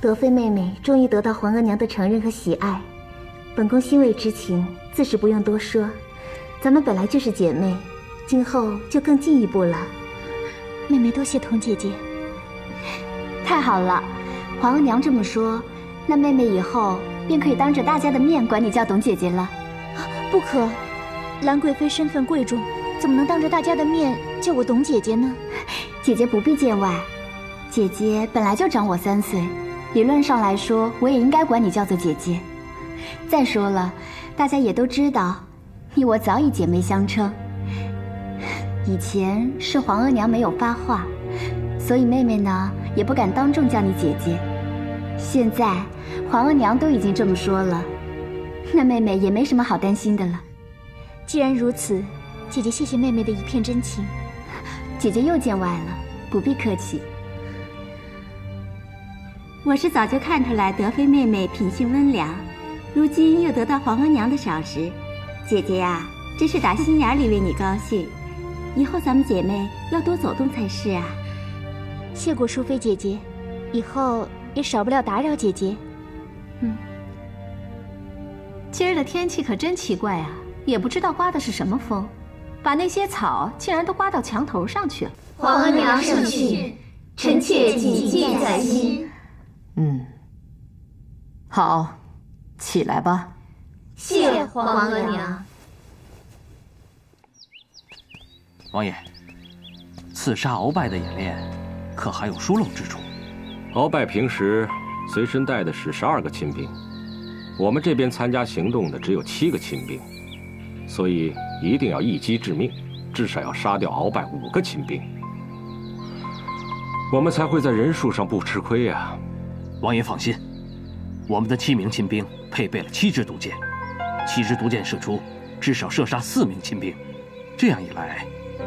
德妃妹妹终于得到皇额娘的承认和喜爱，本宫欣慰之情自是不用多说。咱们本来就是姐妹，今后就更进一步了。妹妹多谢童姐姐。太好了，皇额娘这么说，那妹妹以后便可以当着大家的面管你叫董姐姐了。不可，兰贵妃身份贵重，怎么能当着大家的面叫我董姐姐呢？姐姐不必见外，姐姐本来就长我3岁，理论上来说，我也应该管你叫做姐姐。再说了，大家也都知道，你我早已姐妹相称。以前是皇额娘没有发话，所以妹妹呢也不敢当众叫你姐姐。现在皇额娘都已经这么说了，那妹妹也没什么好担心的了。既然如此，姐姐谢谢妹妹的一片真情。姐姐又见外了，不必客气。我是早就看出来德妃妹妹品性温良，如今又得到皇额娘的赏识，姐姐呀，真是打心眼里为你高兴。以后咱们姐妹要多走动才是啊。谢过淑妃姐姐，以后也少不了打扰姐姐。今儿的天气可真奇怪啊，也不知道刮的是什么风，把那些草竟然都刮到墙头上去了。皇额娘圣训，臣妾谨记在心。好，起来吧。谢皇额娘。王爷，刺杀鳌拜的演练，可还有疏漏之处？鳌拜平时随身带的是12个亲兵，我们这边参加行动的只有7个亲兵，所以一定要一击致命，至少要杀掉鳌拜5个亲兵，我们才会在人数上不吃亏呀。王爷放心，我们的7名亲兵配备了7支毒箭，7支毒箭射出，至少射杀4名亲兵。这样一来，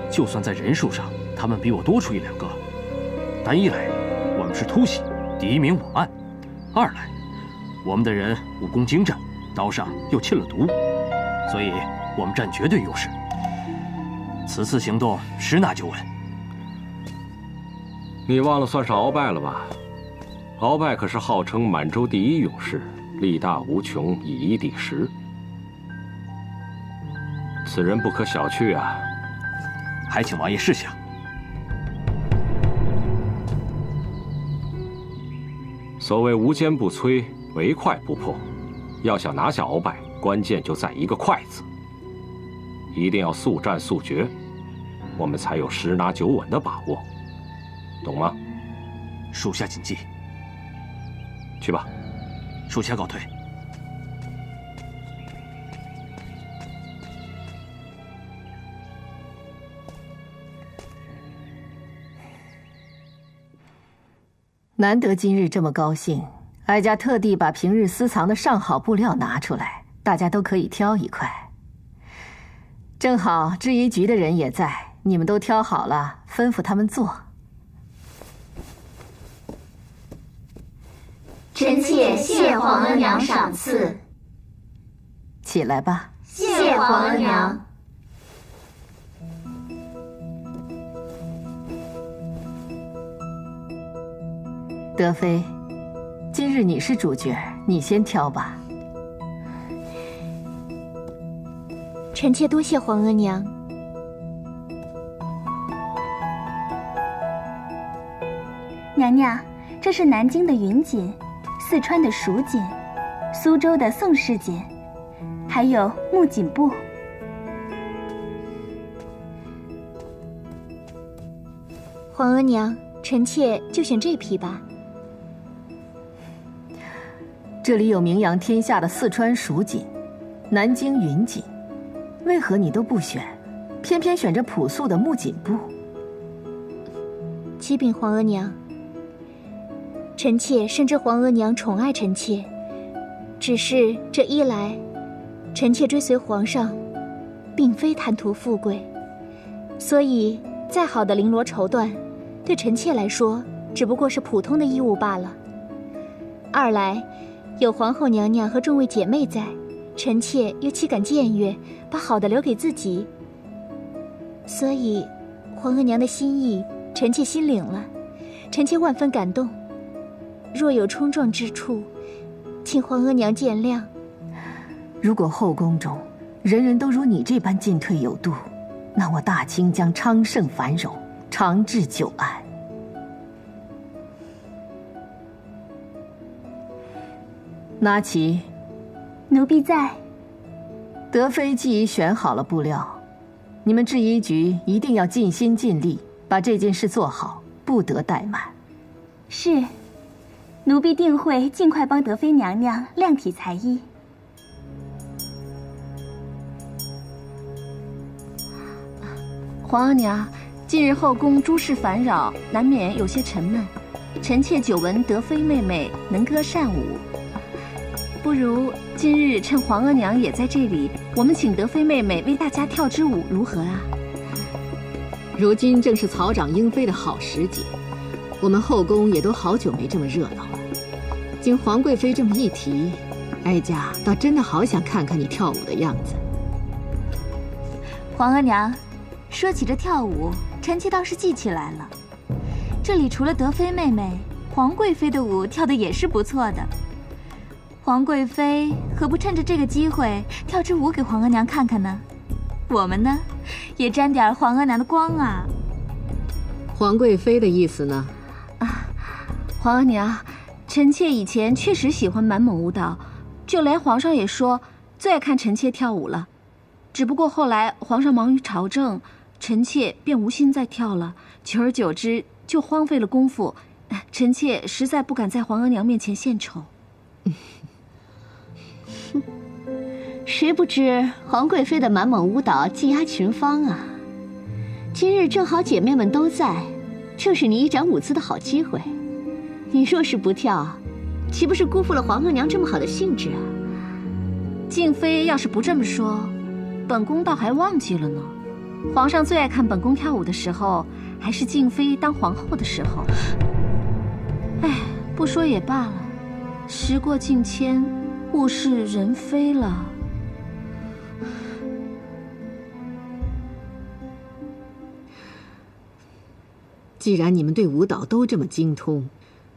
就算在人数上他们比我多出1、2个，但一来我们是突袭，敌明我暗；二来我们的人武功精湛，刀上又沁了毒，所以我们占绝对优势。此次行动十拿9稳。你忘了算上鳌拜了吧？鳌拜可是号称满洲第1勇士，力大无穷，以一敌10。此人不可小觑啊！还请王爷示下。所谓无坚不摧，唯快不破。要想拿下鳌拜，关键就在一个快字。一定要速战速决，我们才有10拿9稳的把握，懂吗？属下谨记。去吧。属下告退。难得今日这么高兴，哀家特地把平日私藏的上好布料拿出来，大家都可以挑一块。正好制衣局的人也在，你们都挑好了，吩咐他们做。臣妾谢皇额娘赏赐。起来吧。谢皇额娘。德妃，今日你是主角，你先挑吧。臣妾多谢皇额娘。娘娘，这是南京的云锦，四川的蜀锦，苏州的宋氏锦，还有木锦布。皇额娘，臣妾就选这匹吧。这里有名扬天下的四川蜀锦、南京云锦，为何你都不选，偏偏选这朴素的木锦布？启禀皇额娘，臣妾深知皇额娘宠爱臣妾，只是这一来，臣妾追随皇上，并非贪图富贵，所以再好的绫罗绸缎，对臣妾来说只不过是普通的衣物罢了。二来，有皇后娘娘和众位姐妹在，臣妾又岂敢僭越，把好的留给自己？所以，皇额娘的心意，臣妾心领了，臣妾万分感动。若有冲撞之处，请皇额娘见谅。如果后宫中人人都如你这般进退有度，那我大清将昌盛繁荣，长治久安。拿起。奴婢在。德妃既已选好了布料，你们制衣局一定要尽心尽力把这件事做好，不得怠慢。是，奴婢定会尽快帮德妃娘娘量体裁衣。皇额娘，近日后宫诸事烦扰，难免有些沉闷。臣妾久闻德妃妹妹能歌善舞，不如今日趁皇额娘也在这里，我们请德妃妹妹为大家跳支舞，如何啊？如今正是草长莺飞的好时节，我们后宫也都好久没这么热闹了。经皇贵妃这么一提，哀家倒真的好想看看你跳舞的样子。皇额娘，说起这跳舞，臣妾倒是记起来了。这里除了德妃妹妹，皇贵妃的舞跳得也是不错的。皇贵妃何不趁着这个机会跳支舞给皇额娘看看呢？我们呢，也沾点皇额娘的光啊。皇贵妃的意思呢？皇额娘，臣妾以前确实喜欢满蒙舞蹈，就连皇上也说最爱看臣妾跳舞了。只不过后来皇上忙于朝政，臣妾便无心再跳了，久而久之就荒废了功夫。臣妾实在不敢在皇额娘面前献丑。谁不知皇贵妃的满蒙舞蹈技压群芳啊！今日正好姐妹们都在，正是你一展舞姿的好机会。你若是不跳，岂不是辜负了皇额娘这么好的兴致啊？静妃要是不这么说，本宫倒还忘记了呢。皇上最爱看本宫跳舞的时候，还是静妃当皇后的时候。哎，不说也罢了，时过境迁，物是人非了。既然你们对舞蹈都这么精通，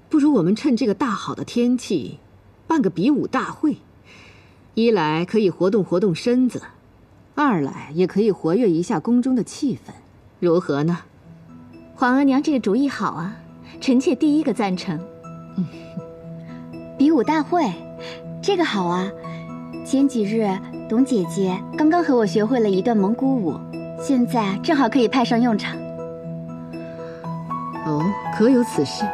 不如我们趁这个大好的天气，办个比武大会。一来可以活动活动身子，二来也可以活跃一下宫中的气氛，如何呢？皇额娘这个主意好啊，臣妾第一个赞成。比武大会，这个好啊！前几日董姐姐刚刚和我学会了一段蒙古舞，现在正好可以派上用场。哦，可有此事？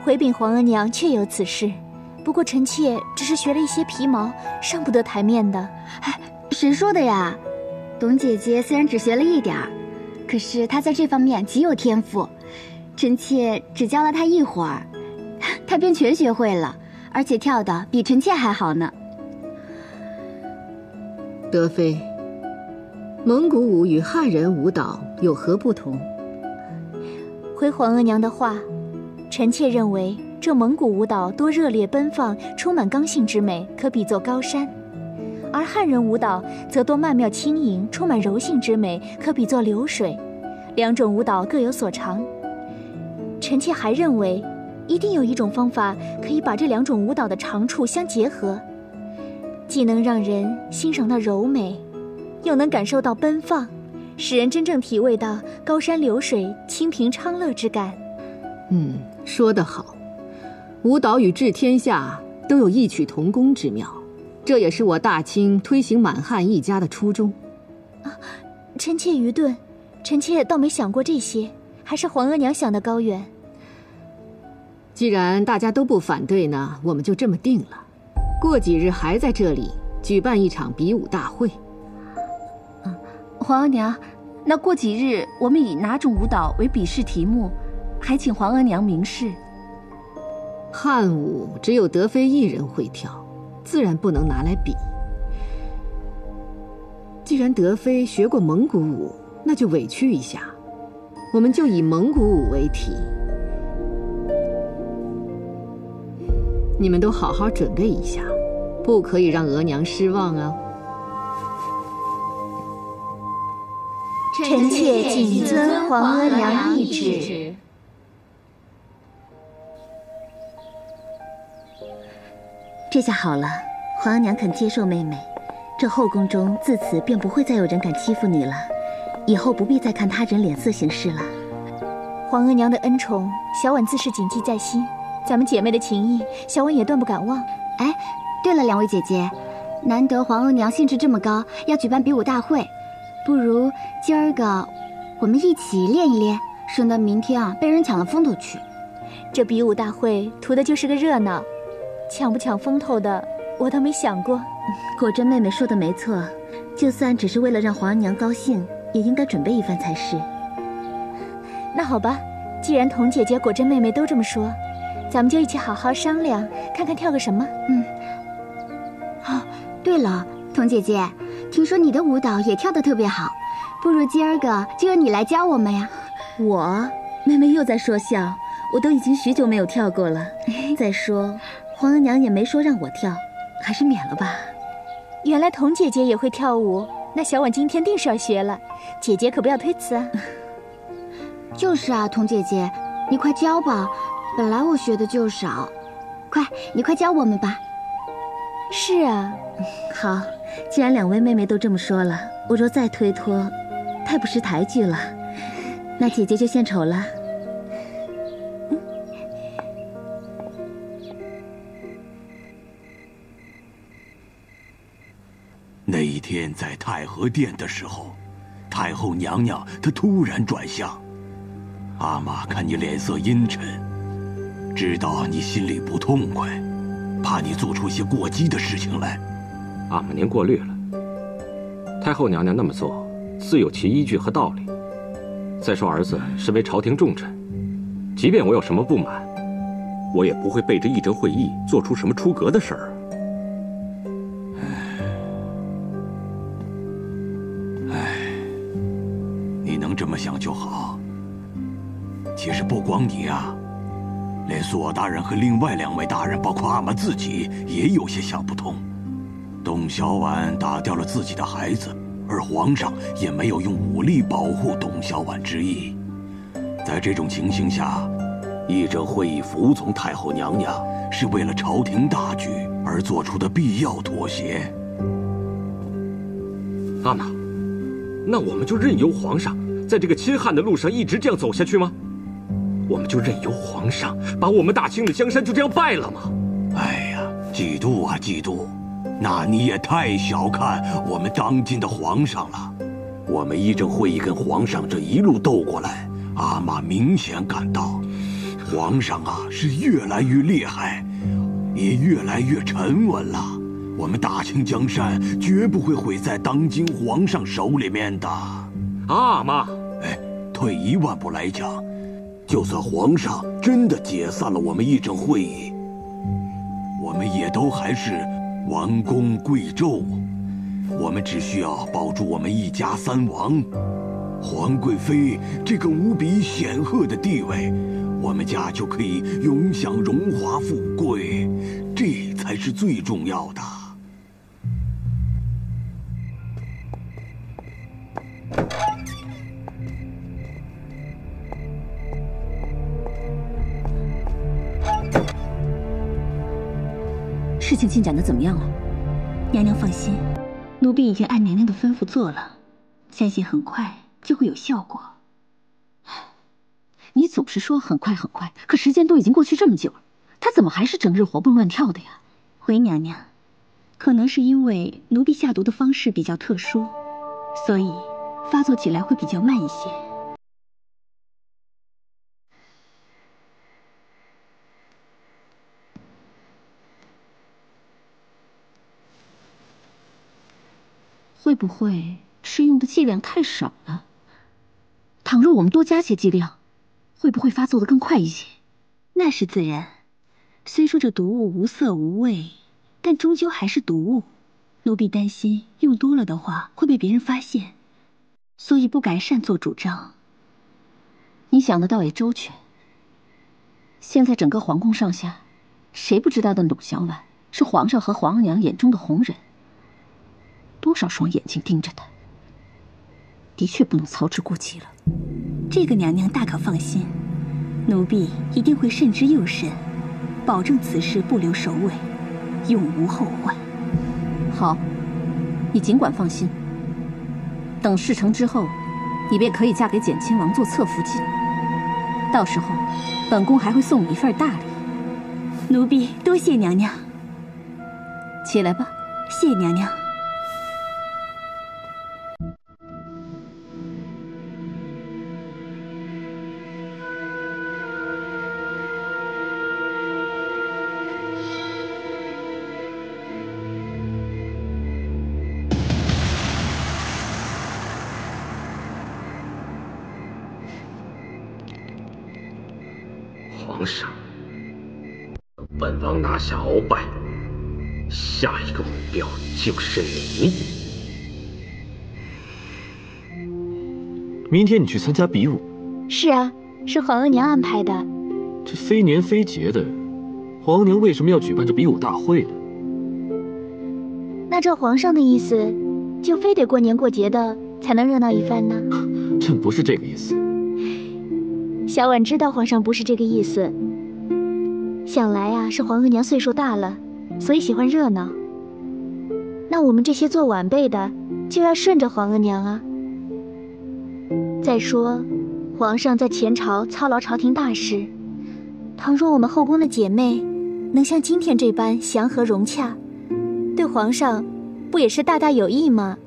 回禀皇额娘，确有此事。不过臣妾只是学了一些皮毛，上不得台面的。哎，谁说的呀？董姐姐虽然只学了一点儿，可是她在这方面极有天赋。臣妾只教了她一会儿，她便全学会了，而且跳得比臣妾还好呢。德妃，蒙古舞与汉人舞蹈有何不同？回皇额娘的话，臣妾认为这蒙古舞蹈多热烈奔放，充满刚性之美，可比作高山；而汉人舞蹈则多曼妙轻盈，充满柔性之美，可比作流水。两种舞蹈各有所长。臣妾还认为，一定有一种方法可以把这两种舞蹈的长处相结合，既能让人欣赏到柔美，又能感受到奔放，使人真正体味到高山流水、清平昌乐之感。说得好，舞蹈与治天下都有异曲同工之妙，这也是我大清推行满汉一家的初衷。臣妾愚钝，臣妾倒没想过这些，还是皇额娘想得高远。既然大家都不反对呢，我们就这么定了。过几日还在这里举办一场比武大会。皇额娘，那过几日我们以哪种舞蹈为比试题目，还请皇额娘明示。汉舞只有德妃一人会跳，自然不能拿来比。既然德妃学过蒙古舞，那就委屈一下，我们就以蒙古舞为题。你们都好好准备一下，不可以让额娘失望啊！臣妾谨遵皇额娘懿旨。这下好了，皇额娘肯接受妹妹，这后宫中自此便不会再有人敢欺负你了，以后不必再看他人脸色行事了。皇额娘的恩宠，小婉自是谨记在心。咱们姐妹的情谊，小婉也断不敢忘。哎，对了，两位姐姐，难得皇额娘兴致这么高，要举办比武大会，不如今儿个我们一起练一练，省得明天被人抢了风头去。这比武大会图的就是个热闹，抢不抢风头的，我倒没想过。果真妹妹说的没错，就算只是为了让皇额娘高兴，也应该准备一番才是。那好吧，既然童姐姐、果真妹妹都这么说，咱们就一起好好商量，看看跳个什么。哦，对了，童姐姐，听说你的舞蹈也跳得特别好，不如今儿个就由你来教我们呀。妹妹又在说笑，我都已经许久没有跳过了。再说，皇额娘也没说让我跳，还是免了吧。原来童姐姐也会跳舞，那小婉今天定是要学了，姐姐可不要推辞啊。就是啊，童姐姐，你快教吧，本来我学的就少，你快教我们吧。是啊，好，既然两位妹妹都这么说了，我若再推脱，太不识抬举了。那姐姐就献丑了。那一天在太和殿的时候，太后娘娘她突然转向。阿玛看你脸色阴沉，知道你心里不痛快，怕你做出些过激的事情来。阿玛您过虑了，太后娘娘那么做，自有其依据和道理。再说儿子身为朝廷重臣，即便我有什么不满，我也不会背着议政会议做出什么出格的事儿。你能这么想就好。其实不光你啊，连索大人和另外2位大人，包括阿玛自己，也有些想不通。董小宛打掉了自己的孩子，而皇上也没有用武力保护董小宛之意。在这种情形下，议政会议服从太后娘娘，是为了朝廷大局而做出的必要妥协。阿玛，那我们就任由皇上在这个亲汉的路上一直这样走下去吗？我们就任由皇上把我们大清的江山就这样败了吗？哎呀，嫉妒啊嫉妒！那你也太小看我们当今的皇上了。我们议政会议跟皇上这一路斗过来，阿玛明显感到，皇上啊是越来越厉害，也越来越沉稳了。我们大清江山绝不会毁在当今皇上手里面的。阿玛，退一万步来讲，就算皇上真的解散了我们议政会议，我们也都还是王公贵胄，我们只需要保住我们一家3王，皇贵妃这个无比显赫的地位，我们家就可以永享荣华富贵，这才是最重要的。事情进展的怎么样了？娘娘放心，奴婢已经按娘娘的吩咐做了，相信很快就会有效果。你总是说很快很快，可时间都已经过去这么久了，他怎么还是整日活蹦乱跳的呀？回娘娘，可能是因为奴婢下毒的方式比较特殊，所以发作起来会比较慢一些。会不会是用的剂量太少了？倘若我们多加些剂量，会不会发作的更快一些？那是自然。虽说这毒物无色无味，但终究还是毒物。奴婢担心用多了的话会被别人发现，所以不敢擅作主张。你想的倒也周全。现在整个皇宫上下，谁不知道的董小宛是皇上和皇额娘眼中的红人？多少双眼睛盯着他，的确不能操之过急了。这个娘娘大可放心，奴婢一定会慎之又慎，保证此事不留首尾，永无后患。好，你尽管放心。等事成之后，你便可以嫁给简亲王做侧福晋。到时候，本宫还会送你一份大礼。奴婢多谢娘娘。起来吧。谢娘娘。皇上，本王拿下鳌拜，下一个目标就是你。明天你去参加比武？是啊，是皇额娘安排的。这非年非节的，皇娘为什么要举办这比武大会呢？那照皇上的意思，就非得过年过节的才能热闹一番呢？朕不是这个意思。小婉知道皇上不是这个意思，想来啊，是皇额娘岁数大了，所以喜欢热闹。那我们这些做晚辈的就要顺着皇额娘啊。再说，皇上在前朝操劳朝廷大事，倘若我们后宫的姐妹能像今天这般祥和融洽，对皇上不也是大大有益吗？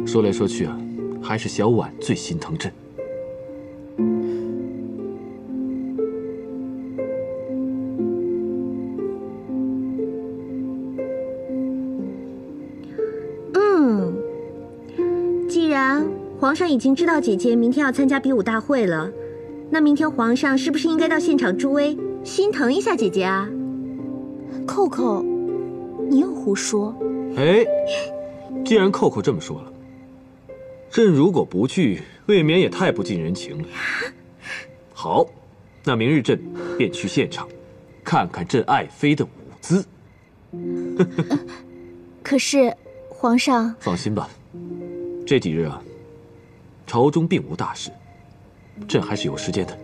说来说去啊，还是小婉最心疼朕。既然皇上已经知道姐姐明天要参加比武大会了，那明天皇上是不是应该到现场助威，心疼一下姐姐啊？扣扣，你又胡说！哎，既然扣扣这么说了，朕如果不去，未免也太不近人情了。好，那明日朕便去现场，看看朕爱妃的舞姿。可是，皇上……放心吧，这几日啊，朝中并无大事，朕还是有时间的。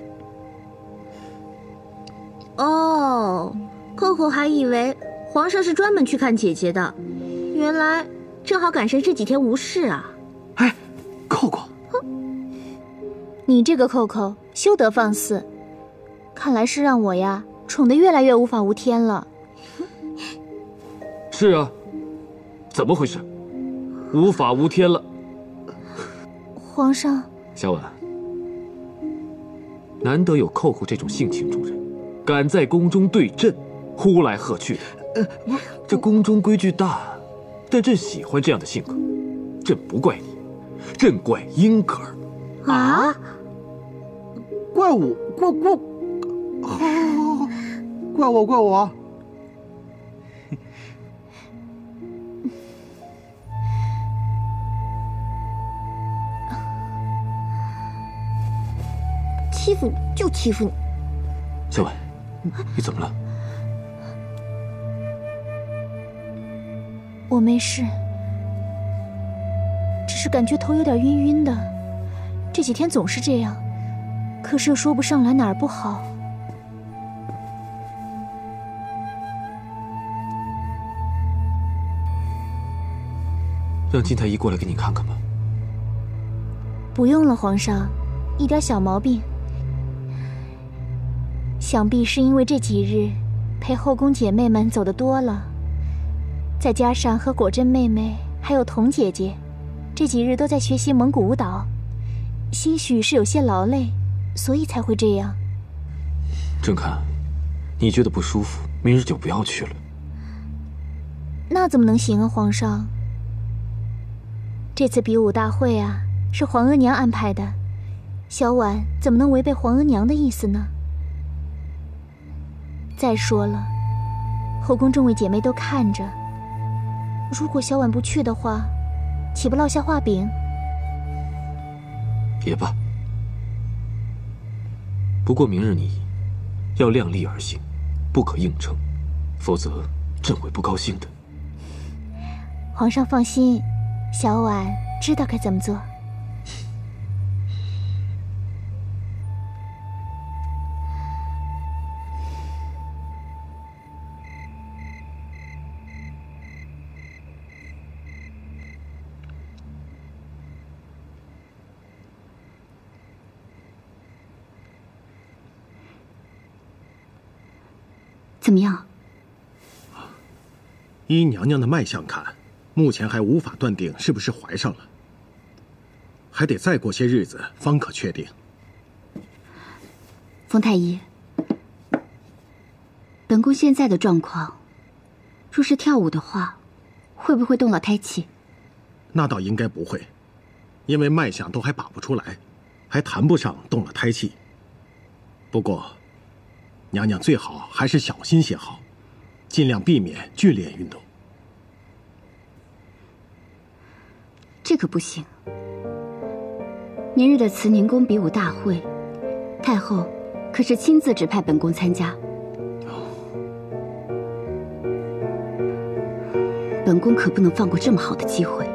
哦，扣扣还以为皇上是专门去看姐姐的，原来正好赶上这几天无事啊。哎，扣扣，你这个扣扣休得放肆，看来是让我呀宠得越来越无法无天了。是啊，怎么回事？无法无天了。皇上，小婉，难得有扣扣这种性情中人，敢在宫中对朕呼来喝去的。这宫中规矩大，但朕喜欢这样的性格。朕不怪你，朕怪英格尔。啊？怪我？怪我？欺负你就欺负你。小婉，你怎么了？我没事，只是感觉头有点晕晕的，这几天总是这样，可是又说不上来哪儿不好。让金太医过来给你看看吧。不用了，皇上，一点小毛病。想必是因为这几日陪后宫姐妹们走得多了，再加上和果真妹妹还有童姐姐这几日都在学习蒙古舞蹈，兴许是有些劳累，所以才会这样。朕看你觉得不舒服，明日就不要去了。那怎么能行啊，皇上？这次比武大会啊，是皇额娘安排的，小婉怎么能违背皇额娘的意思呢？再说了，后宫众位姐妹都看着，如果小婉不去的话，岂不落下画饼？也罢，不过明日你要量力而行，不可硬撑，否则朕会不高兴的。皇上放心，小婉知道该怎么做。怎么样？依娘娘的脉象看，目前还无法断定是不是怀上了，还得再过些日子方可确定。冯太医，本宫现在的状况，若是跳舞的话，会不会动了胎气？那倒应该不会，因为脉象都还把不出来，还谈不上动了胎气。不过，娘娘最好还是小心些好，尽量避免剧烈运动。这可不行。明日的慈宁宫比武大会，太后可是亲自指派本宫参加。本宫可不能放过这么好的机会，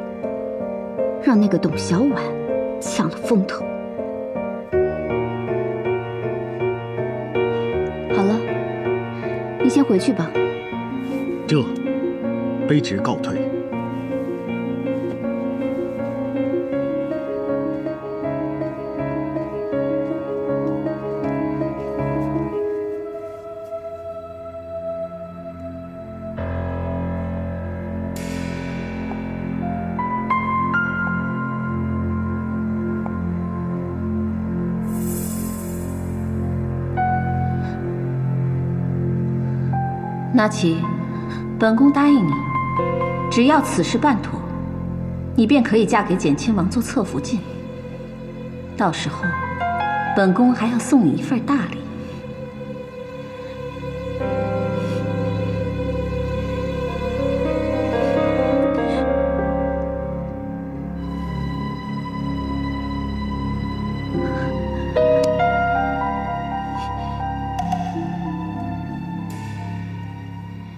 让那个董小宛抢了风头。好了，你先回去吧。这，卑职告退。那起，本宫答应你，只要此事办妥，你便可以嫁给简亲王做侧福晋。到时候，本宫还要送你一份大礼。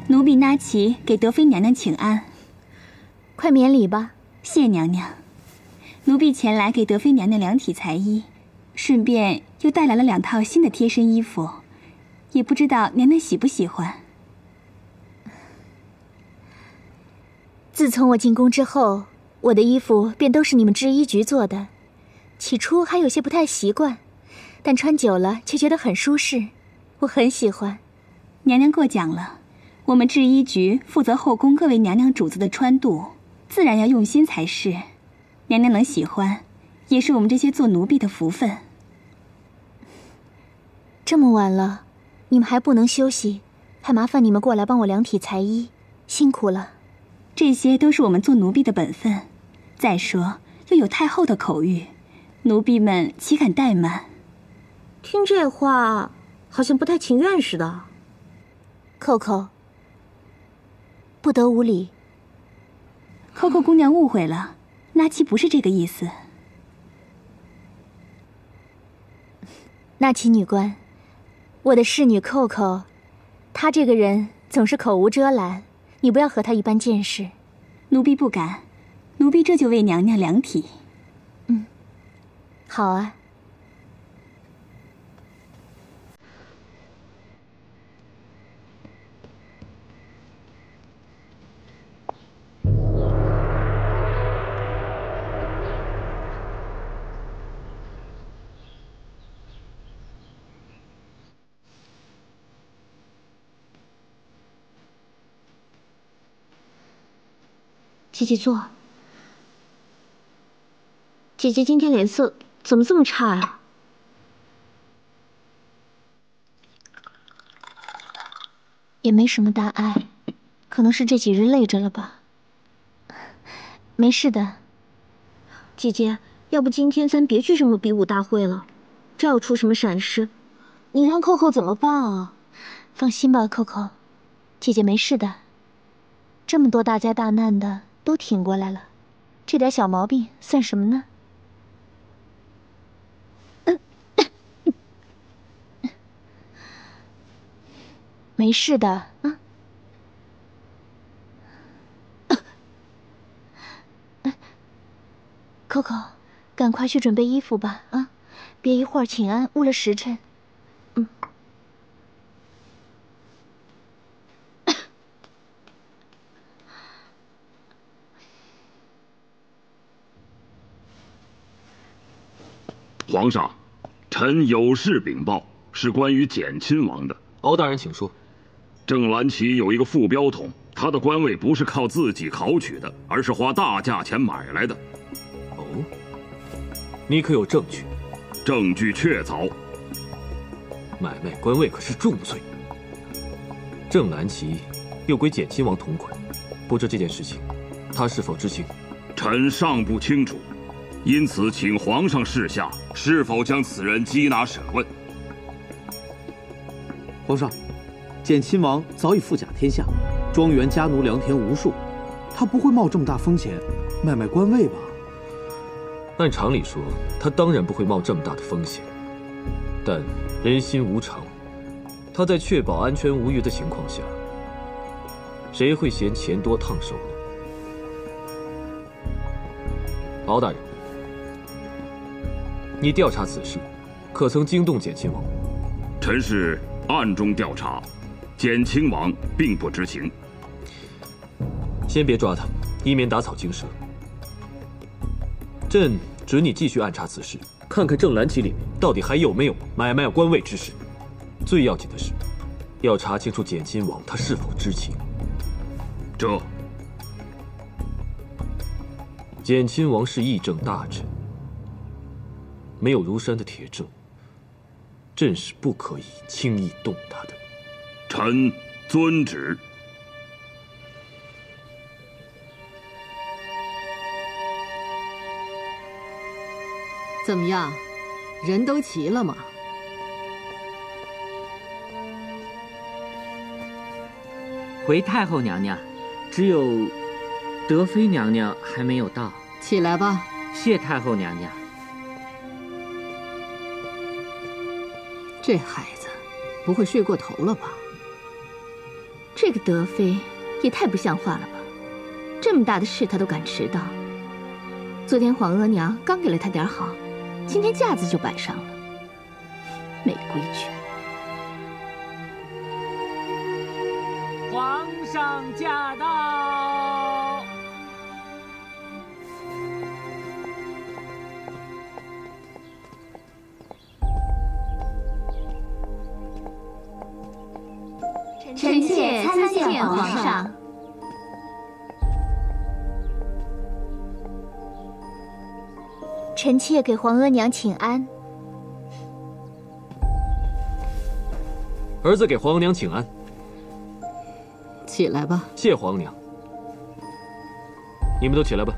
奴婢那奇给德妃娘娘请安，快免礼吧。谢娘娘。奴婢前来给德妃娘娘量体裁衣，顺便又带来了2套新的贴身衣服，也不知道娘娘喜不喜欢。自从我进宫之后，我的衣服便都是你们制衣局做的，起初还有些不太习惯，但穿久了却觉得很舒适，我很喜欢。娘娘过奖了。我们制衣局负责后宫各位娘娘主子的穿度，自然要用心才是。娘娘能喜欢，也是我们这些做奴婢的福分。这么晚了，你们还不能休息，还麻烦你们过来帮我量体裁衣，辛苦了。这些都是我们做奴婢的本分。再说，又有太后的口谕，奴婢们岂敢怠慢？听这话，好像不太情愿似的。扣扣。不得无礼。扣扣姑娘误会了，那奇不是这个意思。那奇女官，我的侍女扣扣，她这个人总是口无遮拦，你不要和她一般见识。奴婢不敢，奴婢这就为娘娘量体。好啊。姐姐坐。姐姐今天脸色怎么这么差呀？也没什么大碍，可能是这几日累着了吧。没事的。姐姐，要不今天咱别去什么比武大会了，这要出什么闪失，你让扣扣怎么办啊？放心吧，扣扣，姐姐没事的。这么多大灾大难的都挺过来了，这点小毛病算什么呢？没事的啊。扣扣，赶快去准备衣服吧啊！别一会儿请安误了时辰。皇上，臣有事禀报，是关于简亲王的。敖大人，请说。郑兰奇有一个副标统，他的官位不是靠自己考取的，而是花大价钱买来的。哦，你可有证据？证据确凿。买卖官位可是重罪。郑兰奇又归简亲王统管，不知这件事情，他是否知情？臣尚不清楚，因此请皇上示下，是否将此人缉拿审问。皇上，简亲王早已富甲天下，庄园家奴良田无数，他不会冒这么大风险买卖官位吧？按常理说，他当然不会冒这么大的风险，但人心无常，他在确保安全无虞的情况下，谁会嫌钱多烫手呢？敖大人，你调查此事，可曾惊动简亲王？臣是暗中调查，简亲王并不知情。先别抓他，以免打草惊蛇。朕准你继续暗查此事，看看郑兰奇里面到底还有没有买卖官位之事。最要紧的是，要查清楚简亲王他是否知情。这简亲王是议政大臣，没有如山的铁证，朕是不可以轻易动他的。臣遵旨。怎么样，人都齐了吗？回太后娘娘，只有德妃娘娘还没有到。起来吧。谢太后娘娘。这孩子不会睡过头了吧？这个德妃也太不像话了吧！这么大的事她都敢迟到。昨天皇额娘刚给了她点好，今天架子就摆上了，没规矩。皇上驾到！臣妾参见皇上。臣妾给皇额娘请安。儿子给皇额娘请安。起来吧。谢皇额娘。你们都起来吧。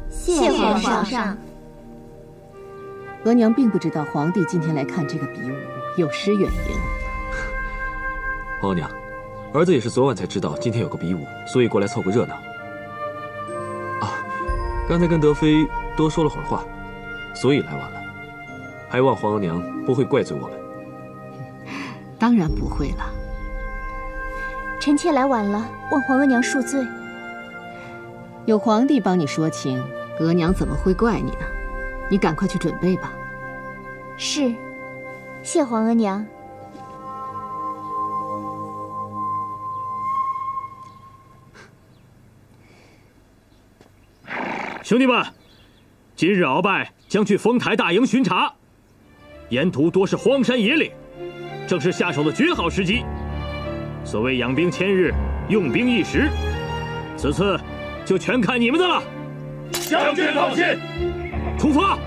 谢皇上。额娘并不知道皇帝今天来看这个比武，有失远迎。皇额娘，儿子也是昨晚才知道今天有个比武，所以过来凑个热闹。啊，刚才跟德妃多说了会儿话，所以来晚了。还望皇额娘不会怪罪我们。当然不会了。臣妾来晚了，望皇额娘恕罪。有皇帝帮你说情，额娘怎么会怪你呢？你赶快去准备吧。是，谢皇额娘。兄弟们，今日鳌拜将去丰台大营巡查，沿途多是荒山野岭，正是下手的绝好时机。所谓养兵千日，用兵一时，此次就全看你们的了。将军放心，出发！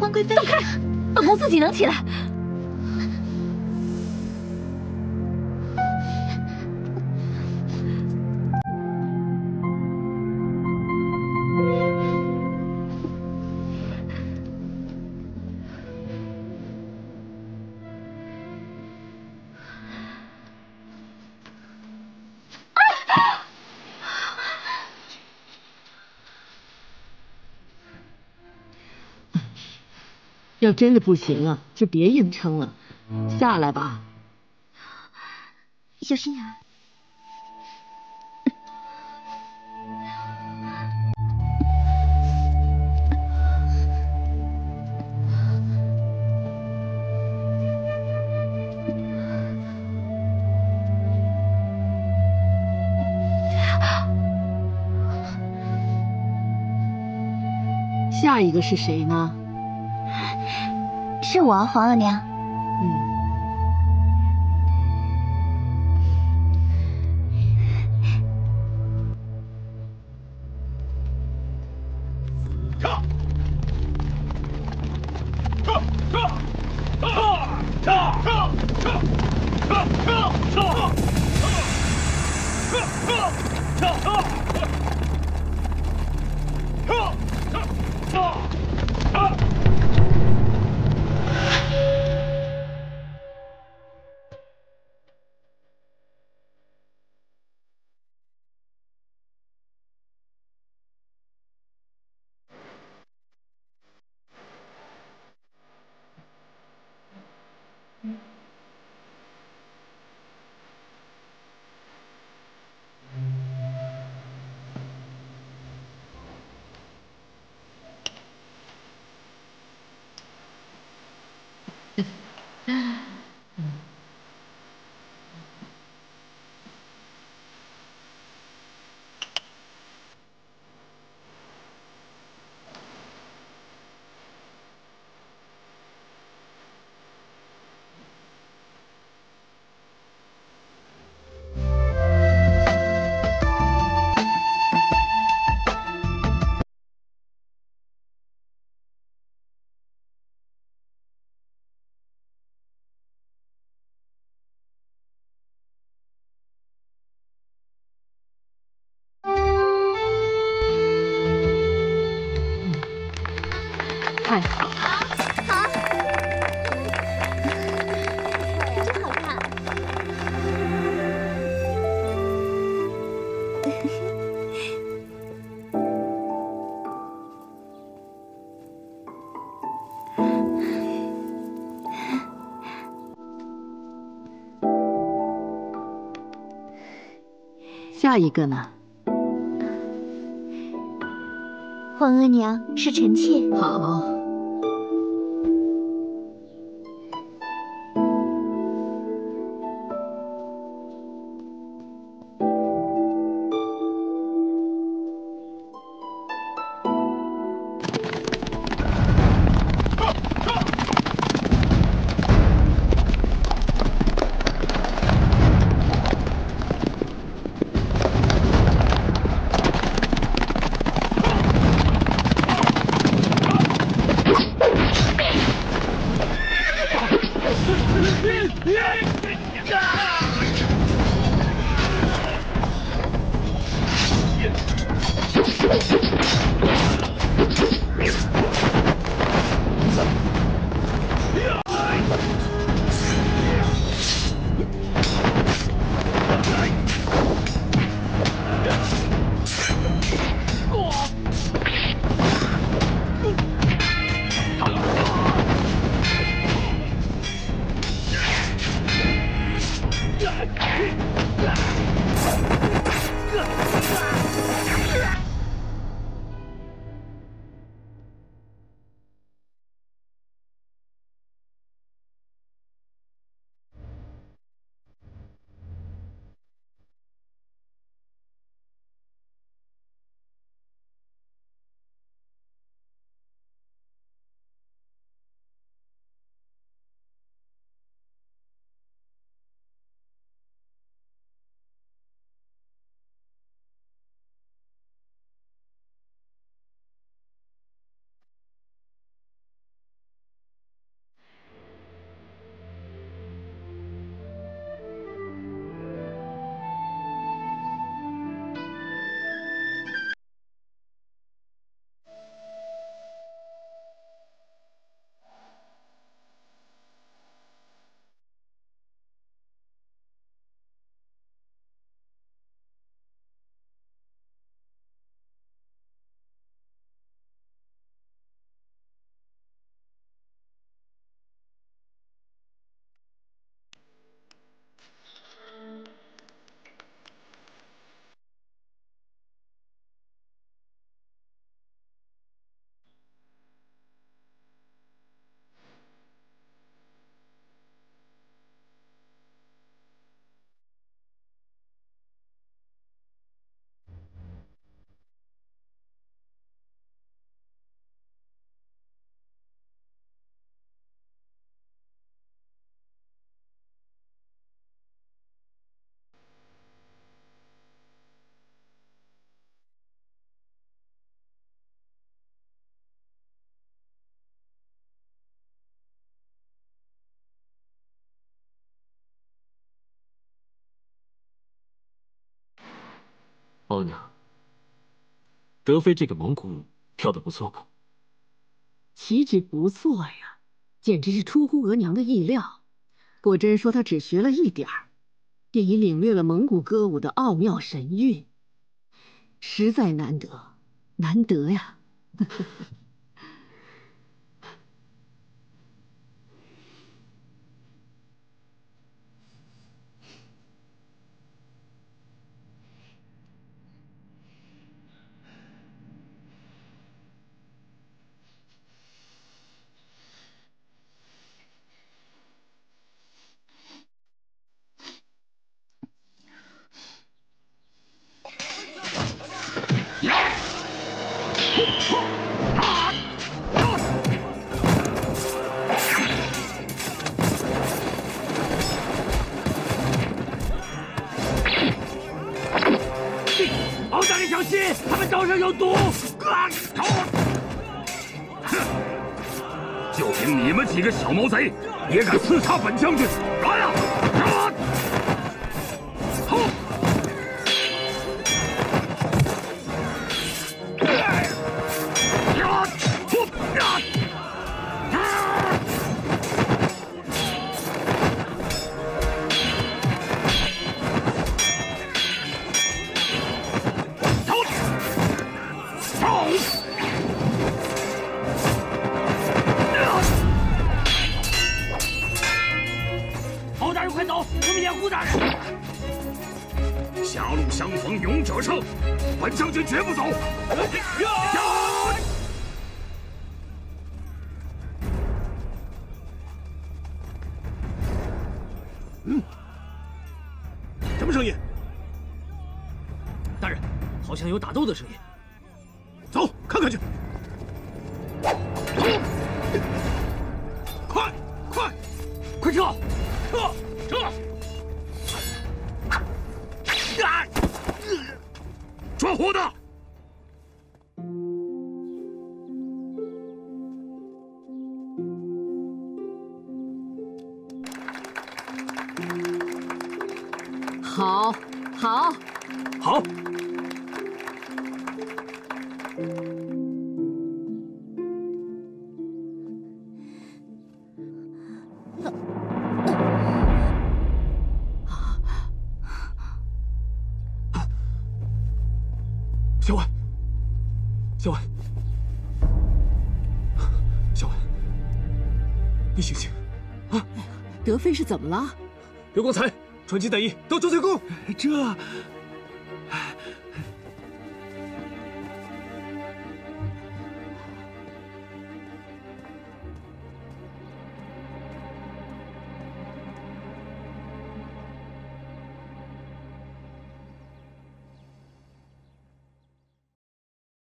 皇贵妃，走开！本宫自己能起来。要真的不行啊，就别硬撑了，下来吧。小心眼。下一个是谁呢？是我，皇额娘。太好了，好，真好看。下一个呢？皇额娘是臣妾。好。皇额娘，德妃这个蒙古舞跳得不错吧？岂止不错呀，简直是出乎额娘的意料。果真说她只学了一点儿，便已领略了蒙古歌舞的奥妙神韵，实在难得，难得呀！敖大人小心，他们刀上有毒！就凭你们几个小毛贼，也敢刺杀本将军？来呀！敖大人快走，我们掩护大人。狭路相逢勇者胜，本将军绝不走。什么声音？大人，好像有打斗的声音。走，看看去。快，快撤！撤！抓活的！好，好，好。小婉，小婉，小婉，你醒醒！啊，德妃是怎么了？刘光才，传金戴衣到周翠宫。